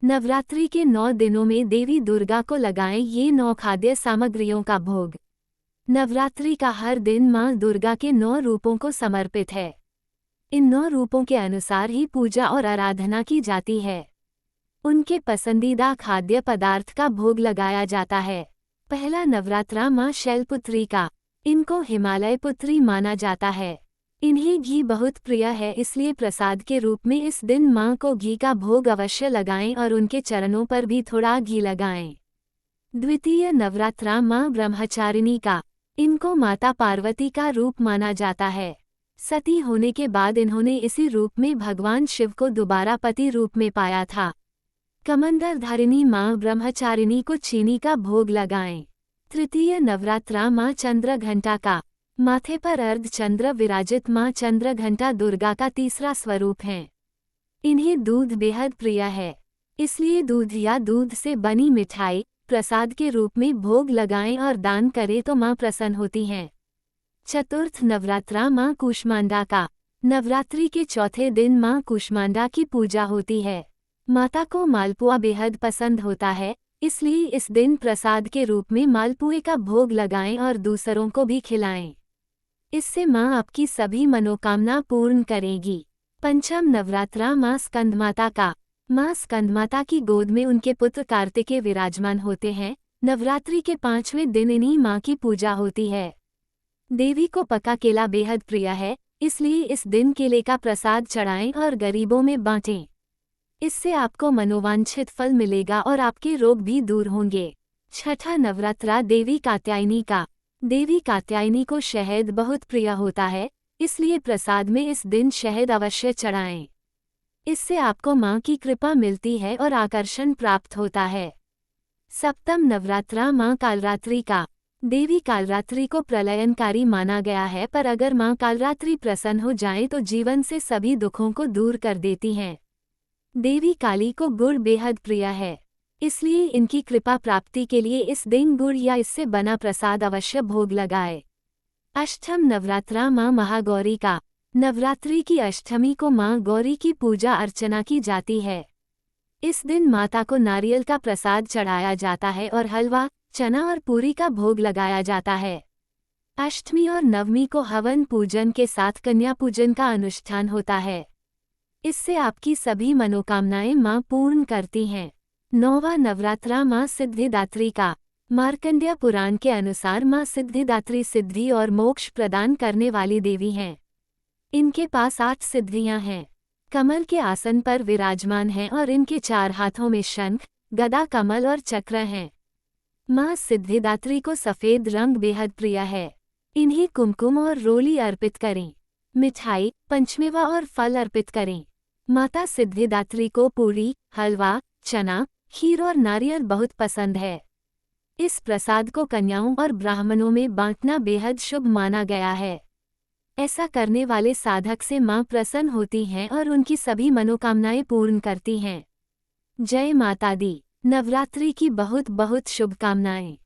नवरात्रि के 9 दिनों में देवी दुर्गा को लगाएं ये 9 खाद्य सामग्रियों का भोग। नवरात्रि का हर दिन मां दुर्गा के 9 रूपों को समर्पित है। इन 9 रूपों के अनुसार ही पूजा और आराधना की जाती है। उनके पसंदीदा खाद्य पदार्थ का भोग लगाया जाता है। पहला नवरात्रा मां शैलपुत्री का। इनको हिमालय पुत्री माना जाता है। इन्हें घी बहुत प्रिय है, इसलिए प्रसाद के रूप में इस दिन मां को घी का भोग अवश्य लगाएं और उनके चरणों पर भी थोड़ा घी लगाएं। द्वितीय नवरात्रा मां ब्रह्मचारिणी का। इनको माता पार्वती का रूप माना जाता है। सती होने के बाद इन्होंने इसी रूप में भगवान शिव को दोबारा पति रूप में पाया था। कमंडल धारिणी मां ब्रह्मचारिणी को चीनी का भोग लगाएं। तृतीय नवरात्रा मां चंद्रघंटा का। माथे पर अर्धचंद्र विराजित मां चंद्रघंटा दुर्गा का तीसरा स्वरूप हैं। इन्हें दूध बेहद प्रिय है, इसलिए दूध या दूध से बनी मिठाई प्रसाद के रूप में भोग लगाएं और दान करें तो मां प्रसन्न होती हैं। चतुर्थ नवरात्रा मां कूष्मांडा का। नवरात्रि के चौथे दिन मां कूष्मांडा की पूजा होती है। माता को मालपुआ बेहद पसंद होता है, इसलिए इस दिन प्रसाद के रूप में मालपुए का भोग लगाएं और दूसरों को भी खिलाएं। इससे मां आपकी सभी मनोकामना पूर्ण करेगी। पंचम नवरात्रा मां स्कंदमाता का। मां स्कंदमाता की गोद में उनके पुत्र कार्तिकेय विराजमान होते हैं। नवरात्रि के 5वें दिन इन्हीं मां की पूजा होती है। देवी को पका केला बेहद प्रिय है, इसलिए इस दिन केले का प्रसाद चढ़ाएं और गरीबों में बांटें। इससे आपको मनोवांछित फल मिलेगा और आपके रोग भी दूर होंगे। छठा नवरात्रा देवी कात्यायनी का। देवी कात्यायनी को शहद बहुत प्रिय होता है, इसलिए प्रसाद में इस दिन शहद अवश्य चढ़ाएं। इससे आपको मां की कृपा मिलती है और आकर्षण प्राप्त होता है। सप्तम नवरात्रा मां कालरात्रि का। देवी कालरात्रि को प्रलयनकारी माना गया है, पर अगर मां कालरात्रि प्रसन्न हो जाएं तो जीवन से सभी दुखों को दूर कर देती हैं। देवी काली को गुड़ बेहद प्रिय है, इसलिए इनकी कृपा प्राप्ति के लिए इस दिन गुड़ या इससे बना प्रसाद अवश्य भोग लगाए। अष्टम नवरात्रा मां महागौरी का। नवरात्रि की अष्टमी को मां गौरी की पूजा अर्चना की जाती है। इस दिन माता को नारियल का प्रसाद चढ़ाया जाता है और हलवा, चना और पूरी का भोग लगाया जाता है। अष्टमी और नवमी को हवन पूजन के साथ कन्या पूजन का अनुष्ठान होता है। इससे आपकी सभी मनोकामनाएं मां पूर्ण करती हैं। नौवां नवरात्रा मां सिद्धिदात्री का। मार्कंडेय पुराण के अनुसार मां सिद्धिदात्री सिद्धि और मोक्ष प्रदान करने वाली देवी हैं। इनके पास 8 सिद्धियां हैं। कमल के आसन पर विराजमान हैं और इनके 4 हाथों में शंख, गदा, कमल और चक्र हैं। मां सिद्धिदात्री को सफेद रंग बेहद प्रिय है। इन्हें कुमकुम और रोली अर्पित करें। मिठाई, पंचमेवा और फल अर्पित करें। माता सिद्धिदात्री को पूरी, हलवा, चना, खीर और नारियल बहुत पसंद है। इस प्रसाद को कन्याओं और ब्राह्मणों में बांटना बेहद शुभ माना गया है। ऐसा करने वाले साधक से मां प्रसन्न होती हैं और उनकी सभी मनोकामनाएं पूर्ण करती हैं। जय माता दी। नवरात्रि की बहुत बहुत शुभकामनाएं।